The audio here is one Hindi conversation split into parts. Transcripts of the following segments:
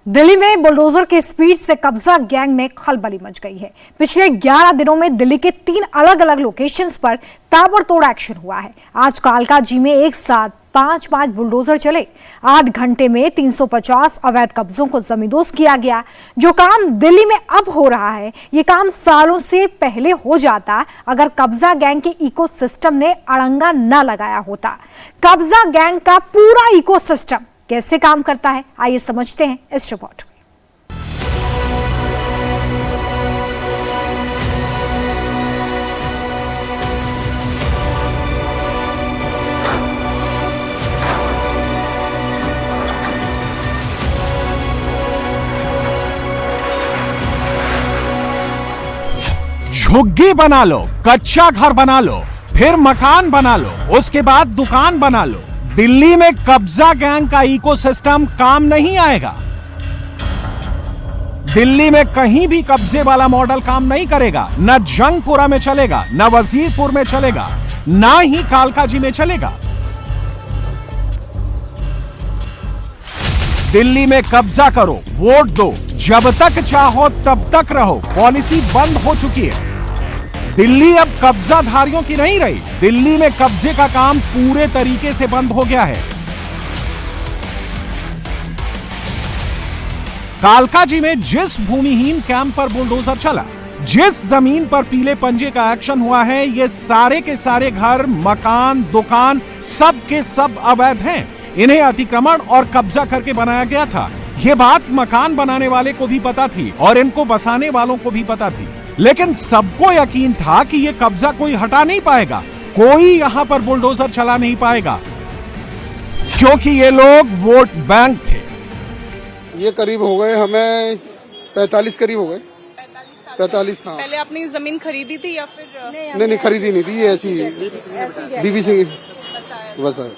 दिल्ली में बुलडोजर की स्पीड से कब्जा गैंग में खलबली मच गई है। पिछले 11 दिनों में दिल्ली के 3 अलग अलग लोकेशंस पर ताबड़तोड़ एक्शन हुआ है। आज कालकाजी में एक साथ 5 बुलडोजर चले। 8 घंटे में 350 अवैध कब्जों को जमींदोज किया गया। जो काम दिल्ली में अब हो रहा है, ये काम सालों से पहले हो जाता अगर कब्जा गैंग के इकोसिस्टम ने अड़ंगा न लगाया होता। कब्जा गैंग का पूरा इकोसिस्टम कैसे काम करता है, आइए समझते हैं इस रिपोर्ट में। झुग्गी बना लो, कच्चा घर बना लो, फिर मकान बना लो, उसके बाद दुकान बना लो। दिल्ली में कब्जा गैंग का इकोसिस्टम काम नहीं आएगा। दिल्ली में कहीं भी कब्जे वाला मॉडल काम नहीं करेगा। न जंगपुरा में चलेगा, न वजीरपुर में चलेगा, ना ही कालकाजी में चलेगा। दिल्ली में कब्जा करो, वोट दो, जब तक चाहो तब तक रहो, पॉलिसी बंद हो चुकी है। दिल्ली अब कब्जाधारियों की नहीं रही। दिल्ली में कब्जे का काम पूरे तरीके से बंद हो गया है। कालकाजी में जिस भूमिहीन कैंप पर बुलडोजर चला, जिस जमीन पर पीले पंजे का एक्शन हुआ है, ये सारे के सारे घर, मकान, दुकान सब के सब अवैध हैं। इन्हें अतिक्रमण और कब्जा करके बनाया गया था। ये बात मकान बनाने वाले को भी पता थी और इनको बसाने वालों को भी पता थी, लेकिन सबको यकीन था कि ये कब्जा कोई हटा नहीं पाएगा, कोई यहां पर बुलडोजर चला नहीं पाएगा, क्योंकि ये लोग वोट बैंक थे। ये करीब हो गए, हमें 45 करीब हो गए। 45 साल पहले आपने जमीन खरीदी थी या फिर नहीं खरीदी नहीं थी, ये ऐसी बीबी सिंह बस है।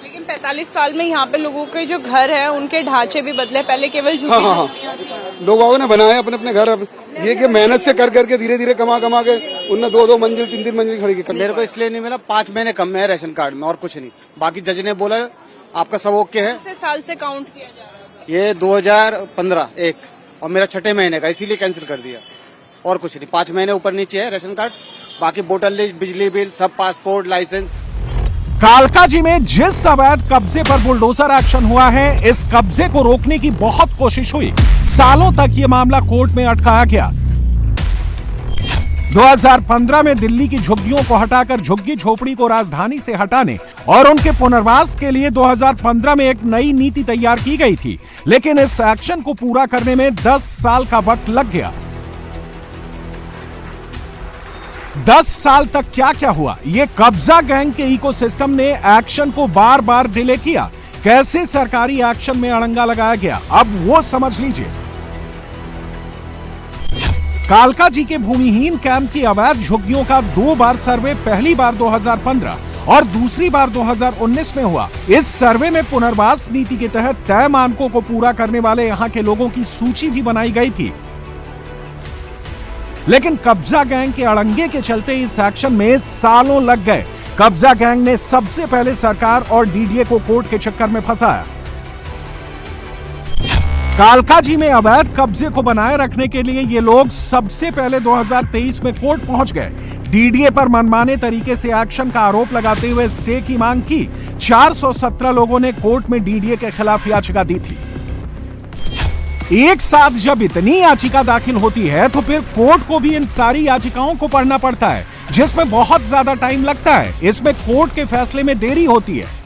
लेकिन 45 साल में यहाँ पे लोगों के जो घर है उनके ढांचे भी बदले। पहले केवल झुग्गी झोपड़ियां थी। लोगों ने बनाए अपने अपने घर। अब ये कि मेहनत से कर करके धीरे धीरे कमा के उनने 2-2 मंजिल 3-3 मंजिल खड़ी की। मेरे को इसलिए नहीं मिला, 5 महीने कम में है राशन कार्ड में और कुछ नहीं। बाकी जज ने बोला आपका सब ओके है। साल से काउंट किया जा रहा है। ये 2015 एक और मेरा 6ठे महीने का, इसीलिए कैंसिल कर दिया और कुछ नहीं। 5 महीने ऊपर नीचे है राशन कार्ड, बाकी वोटर लिस्ट, बिजली बिल सब, पासपोर्ट, लाइसेंस। कालकाजी में जिस अवैध कब्जे पर बुलडोजर एक्शन हुआ है, इस कब्जे को रोकने की बहुत कोशिश हुई। सालों तक यह मामला कोर्ट में अटकाया गया। 2015 में दिल्ली की झुग्गियों को हटाकर झुग्गी झोपड़ी को राजधानी से हटाने और उनके पुनर्वास के लिए 2015 में एक नई नीति तैयार की गई थी, लेकिन इस एक्शन को पूरा करने में 10 साल का वक्त लग गया। 10 साल तक क्या क्या हुआ, ये कब्जा गैंग के इकोसिस्टम ने एक्शन को बार बार डिले किया। कैसे सरकारी एक्शन में अड़ंगा लगाया गया, अब वो समझ लीजिए। कालकाजी के भूमिहीन कैंप की अवैध झुग्गियों का 2 बार सर्वे, पहली बार 2015 और दूसरी बार 2019 में हुआ। इस सर्वे में पुनर्वास नीति के तहत तय मानकों को पूरा करने वाले यहां के लोगों की सूची भी बनाई गई थी, लेकिन कब्जा गैंग के अड़ंगे के चलते इस एक्शन में सालों लग गए। कब्जा गैंग ने सबसे पहले सरकार और डीडीए को कोर्ट के चक्कर में फंसाया। कालकाजी में अवैध कब्जे को बनाए रखने के लिए ये लोग सबसे पहले 2023 में कोर्ट पहुंच गए। डीडीए पर मनमाने तरीके से एक्शन का आरोप लगाते हुए स्टे की मांग की। 417 लोगों ने कोर्ट में डीडीए के खिलाफ याचिका दी थी। एक साथ जब इतनी याचिका दाखिल होती है तो फिर कोर्ट को भी इन सारी याचिकाओं को पढ़ना पड़ता है, जिसमें बहुत ज्यादा टाइम लगता है। इसमें कोर्ट के फैसले में देरी होती है।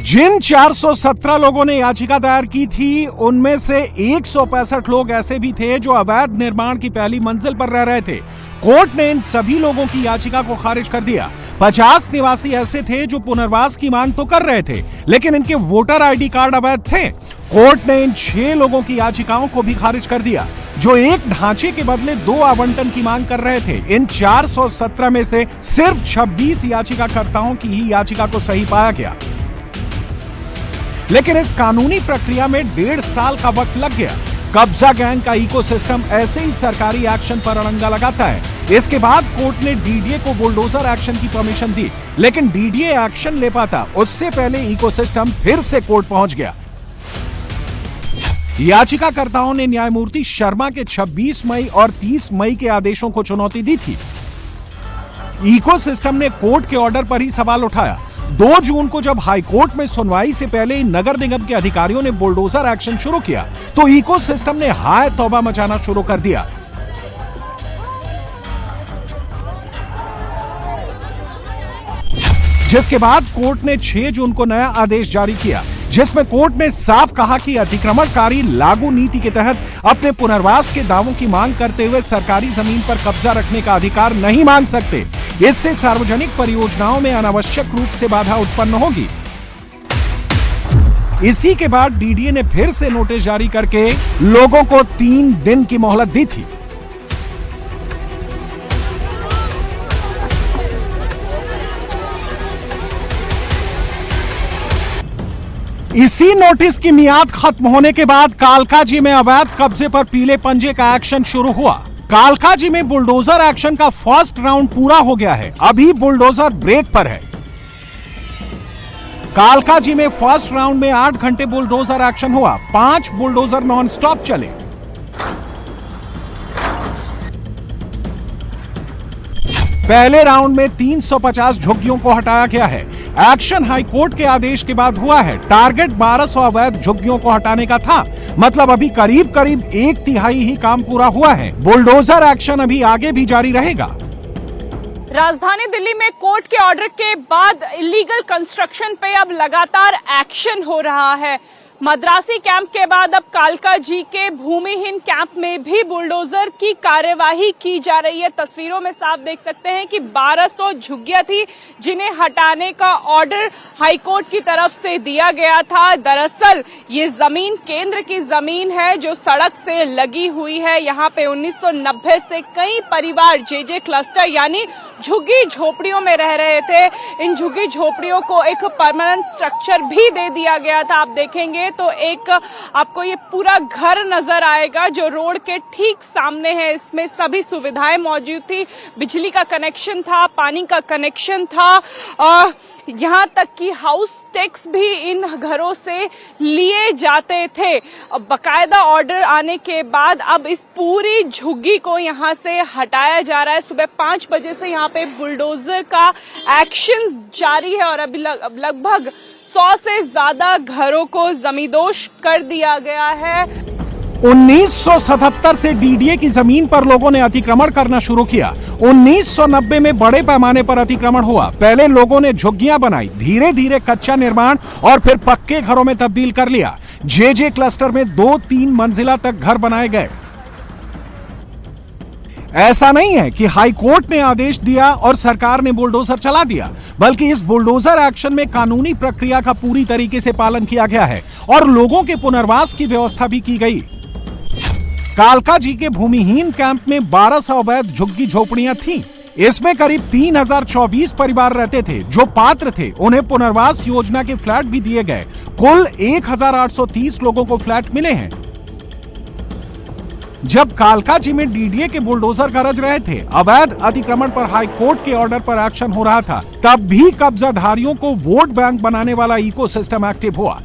जिन 417 लोगों ने याचिका दायर की थी, उनमें से 165 लोग ऐसे भी थे जो अवैध निर्माण की पहली मंजिल पर रह रहे थे। कोर्ट ने इन सभी लोगों की याचिका को खारिज कर दिया। 50 निवासी ऐसे थे जो पुनर्वास की मांग तो कर रहे थे, लेकिन इनके वोटर आईडी कार्ड अवैध थे। कोर्ट ने इन 6 लोगों की याचिकाओं को भी खारिज कर दिया, जो एक ढांचे के बदले 2 आवंटन की मांग कर रहे थे। इन 417 में से सिर्फ 26 याचिकाकर्ताओं की ही याचिका को सही पाया गया, लेकिन इस कानूनी प्रक्रिया में 1.5 साल का वक्त लग गया। कब्जा गैंग का इकोसिस्टम ऐसे ही सरकारी एक्शन पर अड़ंगा लगाता है। इसके बाद कोर्ट ने डीडीए को बुलडोजर एक्शन की परमिशन दी, लेकिन डीडीए एक्शन ले पाता उससे पहले इकोसिस्टम फिर से कोर्ट पहुंच गया। याचिकाकर्ताओं ने न्यायमूर्ति शर्मा के 26 मई और 30 मई के आदेशों को चुनौती दी थी। इकोसिस्टम ने कोर्ट के ऑर्डर पर ही सवाल उठाया। 2 जून को जब हाईकोर्ट में सुनवाई से पहले नगर निगम के अधिकारियों ने बुलडोजर एक्शन शुरू किया तो इकोसिस्टम ने हाय तौबा मचाना शुरू कर दिया। जिसके बाद कोर्ट ने 6 जून को नया आदेश जारी किया, जिसमें कोर्ट ने साफ कहा कि अतिक्रमणकारी लागू नीति के तहत अपने पुनर्वास के दावों की मांग करते हुए सरकारी जमीन पर कब्जा रखने का अधिकार नहीं मांग सकते। इससे सार्वजनिक परियोजनाओं में अनावश्यक रूप से बाधा उत्पन्न होगी। इसी के बाद डीडीए ने फिर से नोटिस जारी करके लोगों को 3 दिन की मोहलत दी थी। इसी नोटिस की मियाद खत्म होने के बाद कालकाजी में अवैध कब्जे पर पीले पंजे का एक्शन शुरू हुआ। कालकाजी में बुलडोजर एक्शन का फर्स्ट राउंड पूरा हो गया है, अभी बुलडोजर ब्रेक पर है। कालकाजी में फर्स्ट राउंड में 8 घंटे बुलडोजर एक्शन हुआ, 5 बुलडोजर नॉन स्टॉप चले। पहले राउंड में 350 झुग्गियों को हटाया गया है। एक्शन हाईकोर्ट के आदेश के बाद हुआ है। टारगेट 1200 अवैध झुग्गियों को हटाने का था, मतलब अभी करीब करीब 1/3 ही काम पूरा हुआ है। बुलडोजर एक्शन अभी आगे भी जारी रहेगा। राजधानी दिल्ली में कोर्ट के ऑर्डर के बाद इलीगल कंस्ट्रक्शन पे अब लगातार एक्शन हो रहा है। मद्रासी कैंप के बाद अब कालकाजी के भूमिहीन कैंप में भी बुलडोजर की कार्यवाही की जा रही है। तस्वीरों में साफ देख सकते हैं कि 1200 झुग्गियां थी जिन्हें हटाने का ऑर्डर हाईकोर्ट की तरफ से दिया गया था। दरअसल ये जमीन केंद्र की जमीन है जो सड़क से लगी हुई है। यहाँ पे 1990 से कई परिवार जेजे क्लस्टर यानी झुग्गी झोपड़ियों में रह रहे थे। इन झुग्गी झोपड़ियों को एक परमानेंट स्ट्रक्चर भी दे दिया गया था। आप देखेंगे तो एक आपको ये पूरा घर नजर आएगा जो रोड के ठीक सामने है। इसमें सभी सुविधाएं मौजूद थी, बिजली का कनेक्शन था, पानी का कनेक्शन था, यहाँ तक कि हाउस टैक्स भी इन घरों से लिए जाते थे। बकायदा ऑर्डर आने के बाद अब इस पूरी झुग्गी को यहाँ से हटाया जा रहा है। सुबह 5 बजे से यहाँ पे बुलडोजर का एक्शन जारी है और अभी लगभग 100 से ज्यादा घरों को जमींदोज कर दिया गया है। 1977 से डीडीए की जमीन पर लोगों ने अतिक्रमण करना शुरू किया। 1990 में बड़े पैमाने पर अतिक्रमण हुआ। पहले लोगों ने झुग्गियां बनाई, धीरे धीरे कच्चा निर्माण और फिर पक्के घरों में तब्दील कर लिया। जेजे क्लस्टर में 2-3 मंजिला तक घर बनाए गए। ऐसा नहीं है कि हाईकोर्ट ने आदेश दिया और सरकार ने बुलडोजर चला दिया, बल्कि इस बुलडोजर एक्शन में कानूनी प्रक्रिया का पूरी तरीके से पालन किया गया है और लोगों के पुनर्वास की व्यवस्था भी की गई। कालकाजी के भूमिहीन कैंप में 1200 अवैध झुग्गी झोपड़ियां थीं। इसमें करीब 3024 परिवार रहते थे जो पात्र थे। उन्हें पुनर्वास योजना के फ्लैट भी दिए गए। कुल 1830 लोगों को फ्लैट मिले हैं। जब कालकाजी में डीडीए के बुलडोजर गरज रहे थे, अवैध अतिक्रमण पर हाईकोर्ट के ऑर्डर पर एक्शन हो रहा था, तब भी कब्जाधारियों को वोट बैंक बनाने वाला इकोसिस्टम एक्टिव हुआ।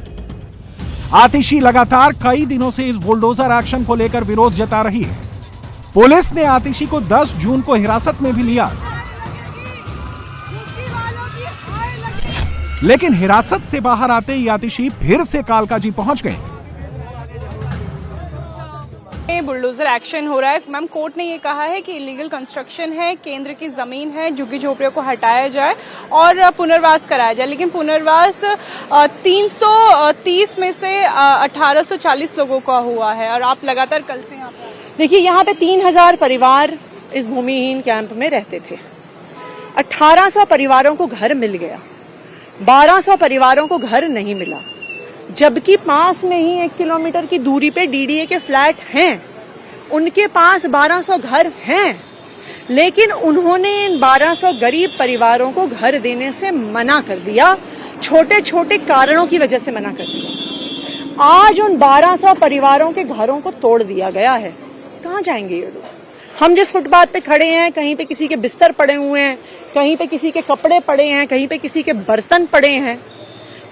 आतिशी लगातार कई दिनों से इस बुलडोजर एक्शन को लेकर विरोध जता रही है। पुलिस ने आतिशी को 10 जून को हिरासत में भी लिया, लेकिन हिरासत से बाहर आते ही आतिशी फिर से कालकाजी पहुंच गए। बुलडोजर एक्शन हो रहा है। मैम, कोर्ट ने ये कहा है कि इलीगल कंस्ट्रक्शन है, केंद्र की जमीन है, झुग्गी झोपड़ियों को हटाया जाए और पुनर्वास कराया जाए। लेकिन पुनर्वास 330 में से 1840 लोगों का हुआ है और आप लगातार कल से यहाँ पे देखिए, यहाँ पे 3000 परिवार इस भूमिहीन कैंप में रहते थे। 1800 परिवारों को घर मिल गया, 1200 परिवारों को घर नहीं मिला, जबकि पास में ही 1 किलोमीटर की दूरी पे डीडीए के फ्लैट हैं। उनके पास 1200 घर हैं, लेकिन उन्होंने इन 1200 गरीब परिवारों को घर देने से मना कर दिया। छोटे छोटे कारणों की वजह से मना कर दिया। आज उन 1200 परिवारों के घरों को तोड़ दिया गया है। कहाँ जाएंगे ये लोग? हम जिस फुटपाथ पे खड़े हैं, कहीं पे किसी के बिस्तर पड़े हुए हैं, कहीं पे किसी के कपड़े पड़े हैं, कहीं पे किसी के बर्तन पड़े हैं,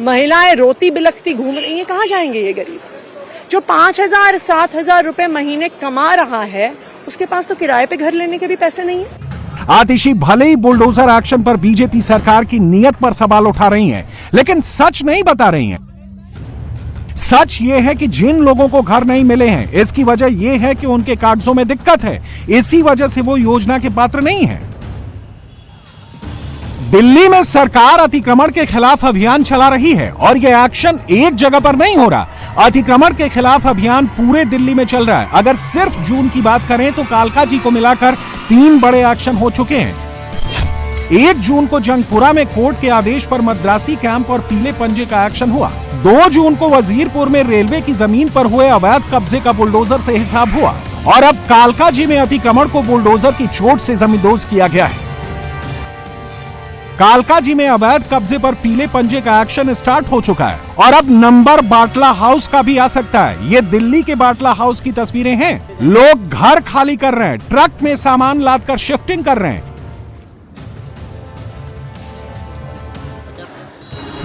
महिलाएं रोती बिलखती घूम रही हैं। कहाँ जाएंगे ये गरीब? जो 5,000 7,000 रुपए महीने कमा रहा है उसके पास तो किराए पे घर लेने के भी पैसे नहीं है। आतिशी भले ही बुलडोजर एक्शन पर बीजेपी सरकार की नीयत पर सवाल उठा रही हैं, लेकिन सच नहीं बता रही हैं। सच ये है कि जिन लोगों को घर नहीं मिले हैं, इसकी वजह यह है कि उनके कागजों में दिक्कत है। इसी वजह से वो योजना के पात्र नहीं है। दिल्ली में सरकार अतिक्रमण के खिलाफ अभियान चला रही है और यह एक्शन एक जगह पर नहीं हो रहा। अतिक्रमण के खिलाफ अभियान पूरे दिल्ली में चल रहा है। अगर सिर्फ जून की बात करें तो कालकाजी को मिलाकर 3 बड़े एक्शन हो चुके हैं। 1 जून को जंगपुरा में कोर्ट के आदेश पर मद्रासी कैंप और पीले पंजे का एक्शन हुआ। 2 जून को वजीरपुर में रेलवे की जमीन पर हुए अवैध कब्जे का बुलडोजर से हिसाब हुआ और अब कालकाजी में अतिक्रमण को बुलडोजर की चोट से जमींदोज किया गया है। कालकाजी में अवैध कब्जे पर पीले पंजे का एक्शन स्टार्ट हो चुका है और अब नंबर बाटला हाउस का भी आ सकता है। ये दिल्ली के बाटला हाउस की तस्वीरें हैं। लोग घर खाली कर रहे हैं, ट्रक में सामान लादकर शिफ्टिंग कर रहे हैं।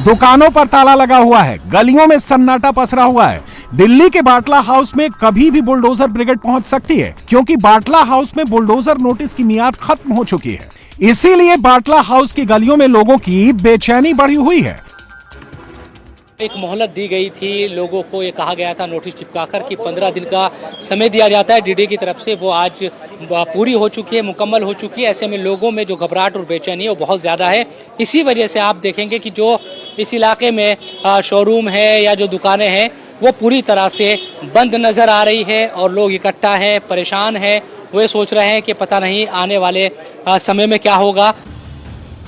दुकानों पर ताला लगा हुआ है, गलियों में सन्नाटा पसरा हुआ है। दिल्ली के बाटला हाउस में कभी भी बुलडोजर ब्रिगेड पहुंच सकती है क्योंकि बाटला हाउस में बुलडोजर नोटिस की मियाद खत्म हो चुकी है। इसीलिए बाटला हाउस की गलियों में लोगों की बेचैनी बढ़ी हुई है। एक मोहलत दी गई थी लोगों को, ये कहा गया था नोटिस चिपकाकर कि 15 दिन का समय दिया जाता है डीडी की तरफ से, वो आज पूरी हो चुकी है, मुकम्मल हो चुकी है। ऐसे में लोगों में जो घबराहट और बेचैनी है वो बहुत ज़्यादा है। इसी वजह से आप देखेंगे कि जो इस इलाके में शोरूम है या जो दुकानें हैं वो पूरी तरह से बंद नज़र आ रही है और लोग इकट्ठा हैं, परेशान हैं। वे सोच रहे हैं कि पता नहीं आने वाले समय में क्या होगा।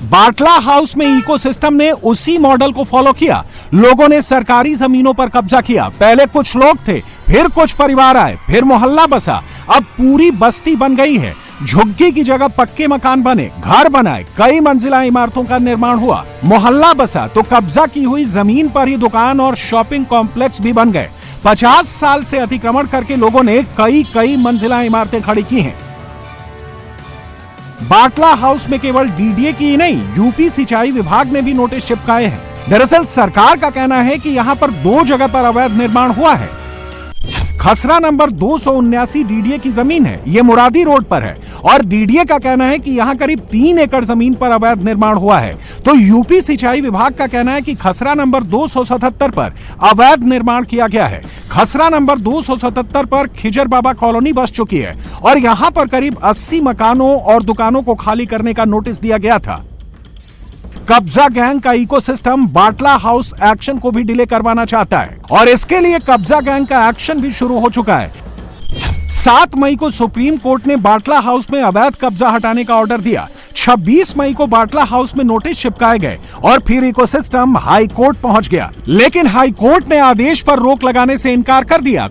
बाटला हाउस में इकोसिस्टम ने उसी मॉडल को फॉलो किया। लोगों ने सरकारी जमीनों पर कब्जा किया। पहले कुछ लोग थे, फिर कुछ परिवार आए, फिर मोहल्ला बसा, अब पूरी बस्ती बन गई है। झुग्गी की जगह पक्के मकान बने, घर बनाए, कई मंजिला इमारतों का निर्माण हुआ। मोहल्ला बसा तो कब्जा की हुई जमीन पर ही दुकान और शॉपिंग कॉम्प्लेक्स भी बन गए। 50 साल से अतिक्रमण करके लोगों ने कई मंजिला इमारतें खड़ी की हैं। बाटला हाउस में केवल डीडीए की ही नहीं, यूपी सिंचाई विभाग ने भी नोटिस चिपकाए हैं। दरअसल सरकार का कहना है कि यहां पर 2 जगह पर अवैध निर्माण हुआ है। खसरा नंबर 279 डीडीए की जमीन है, ये मुरादी रोड पर है और डीडीए का कहना है कि यहां करीब 3 एकड़ जमीन पर अवैध निर्माण हुआ है। तो यूपी सिंचाई विभाग का कहना है कि खसरा नंबर 277 पर अवैध निर्माण किया गया है। खसरा नंबर 277 पर खिजर बाबा कॉलोनी बस चुकी है और यहां पर करीब 80 मकानों और दुकानों को खाली करने का नोटिस दिया गया था। कब्जा गैंग का इकोसिस्टम बाटला हाउस एक्शन को भी डिले करवाना चाहता है और इसके लिए कब्जा गैंग का एक्शन भी शुरू हो चुका है। 7 मई को सुप्रीम कोर्ट ने बाटला हाउस में अवैध कब्जा हटाने का ऑर्डर दिया। 26 मई को बाटला हाउस में नोटिस चिपकाए गए और फिर इकोसिस्टम हाई कोर्ट पहुंच गया, लेकिन हाई कोर्ट ने आदेश पर रोक लगाने से इनकार कर दिया।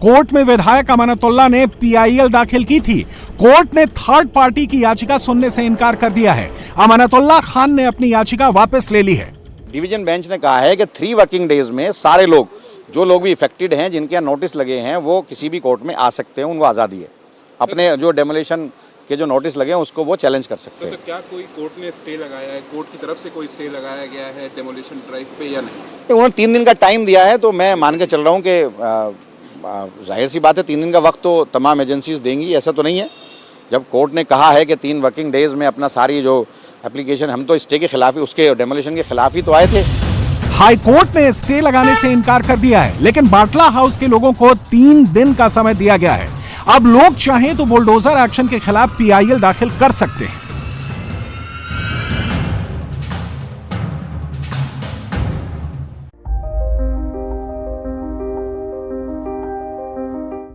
कोर्ट में विधायक अमानतुल्लाह ने पीआईएल दाखिल की थी। कोर्ट ने थर्ड पार्टी की याचिका सुनने से इनकार कर दिया है। अमानतुल्लाह खान ने अपनी याचिका वापस ले ली है। डिवीजन बेंच ने कहा है कि 3 वर्किंग डेज में सारे लोग, जो लोग भी इफेक्टेड हैं, जिनके यहाँ नोटिस लगे हैं, वो किसी भी कोर्ट में आ सकते हैं, उनको आज़ादी है। अपने जो डेमोलिशन के जो नोटिस लगे हैं उसको वो चैलेंज कर सकते हैं। तो क्या कोई कोर्ट ने स्टे लगाया है, कोर्ट की तरफ से कोई स्टे लगाया गया है डेमोलिशन ड्राइव पे या नहीं? उन्होंने 3 दिन का टाइम दिया है, तो मैं मान के चल रहा हूँ कि जाहिर सी बात है 3 दिन का वक्त तो तमाम एजेंसीज देंगी, ऐसा तो नहीं है। जब कोर्ट ने कहा है कि 3 वर्किंग डेज में अपना सारी जो एप्लीकेशन, हम तो स्टे के खिलाफ ही, उसके डेमोलिशन के खिलाफ ही तो आए थे। हाई कोर्ट ने स्टे लगाने से इनकार कर दिया है, लेकिन बाटला हाउस के लोगों को 3 दिन का समय दिया गया है। अब लोग चाहें तो बुलडोजर एक्शन के खिलाफ पीआईएल दाखिल कर सकते हैं।